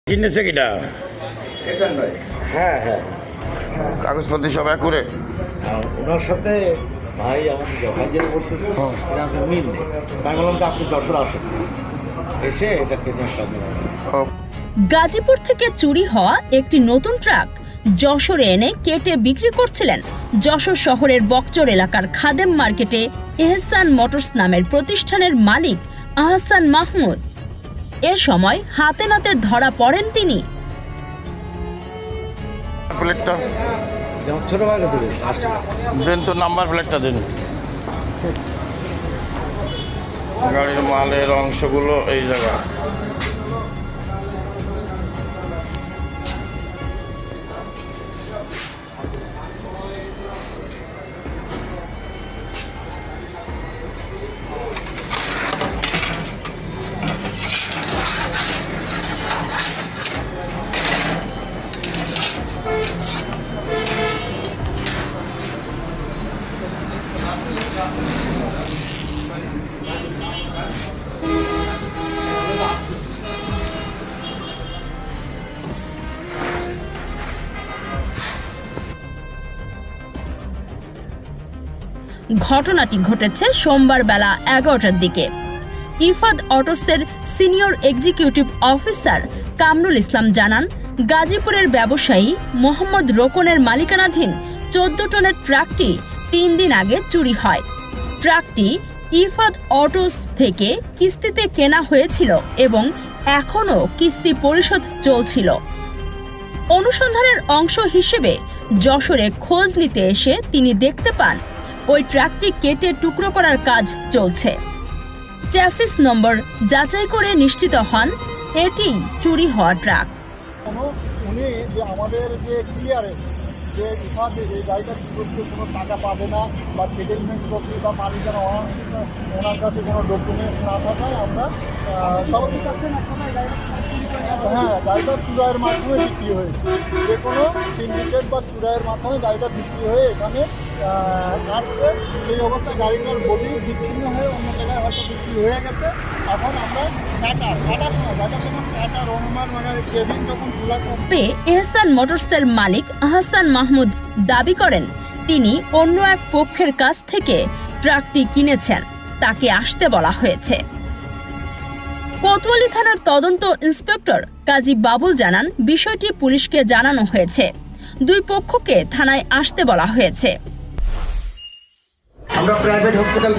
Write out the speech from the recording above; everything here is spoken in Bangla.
কিনেছে কিনা? হ্যাঁ হ্যাঁ, কাগজপত্র সব করে ওনার সাথে ভাই আমাকে ভাই যেটা করতেছে এটা আপনার মিল নেই। তাই বললাম যে আপনি যশোর আসুন, এসে এটা কেটে গাজীপুর থেকে চুরি হওয়া একটি নতুন ট্রাক যশোরে এনে কেটে বিক্রি করছিলেন যশোর শহরের বকচর এলাকার খাদেম মার্কেটে এহসান মোটরস নামের প্রতিষ্ঠানের মালিক আহসান মাহমুদ। এ সময় হাতে নাতে ধরা পড়েন তিনি। প্লেটটা যেমন ছোটো ভাই কাছে দেন তো, নাম্বার প্লেটটা দিন। গাড়ির মালের অংশগুলো এই জায়গা। ঘটনাটি ঘটেছে সোমবার বেলা 11টার দিকে। ইফাদ অটোসের senior executive officer Kamrul Islam জানান, গাজীপুরের ব্যবসায়ী মোহাম্মদ রোকনের মালিকানাধীন 14 টনের ট্রাকটি 3 দিন আগে চুরি হয়। ট্রাকটি ইফাদ অটোস থেকে কিস্তিতে কেনা হয়েছিল এবং এখনও কিস্তি পরিশোধ চলছিল। অনুসন্ধানের অংশ হিসেবে যশোরে খোঁজ নিতে এসে তিনি দেখতে পান ওই ট্রাকটি কেটে টুকরো করার কাজ চলছে। চ্যাসিস নম্বর যাচাই করে নিশ্চিত হন এটি চুরি হওয়া ট্রাক। উনি যে আমাদের যে ক্লিয়ারেন্স যে ইফাদে এই গাড়িটা করতে কোনো টাকা পাবে না বা সেটেলমেন্ট কপি বা মালিকানা অনাংশিক ওনার কাছে কোনো ডকুমেন্টস না থাকায় আমরা সবাই চাচ্ছেন হ্যাঁ গাড়িটা চুরাইয়ের মাধ্যমে বিক্রি হয়েছে। যে কোনো সিন্ডিকেট বা চুরাইয়ের মাধ্যমে গাড়িটা বিক্রি হয়ে এখানে আসছে। সেই অবস্থায় গাড়িটার বডি বিচ্ছিন্ন হয়ে অন্য জায়গায় হয়তো বিক্রি হয়ে গেছে। এখন আমরা এহসান মোটরসের মালিক আহসান মাহমুদ দাবি করেন, তিনি অন্য এক পক্ষের কাছ থেকে ট্রাকটি কিনেছেন, তাকে আসতে বলা হয়েছে। কোতোয়ালি থানার তদন্ত ইন্সপেক্টর কাজী বাবুল জানান, বিষয়টি পুলিশকে জানানো হয়েছে। দুই পক্ষকে থানায় আসতে বলা হয়েছে। আমরা প্রাইভেট হসপিটাল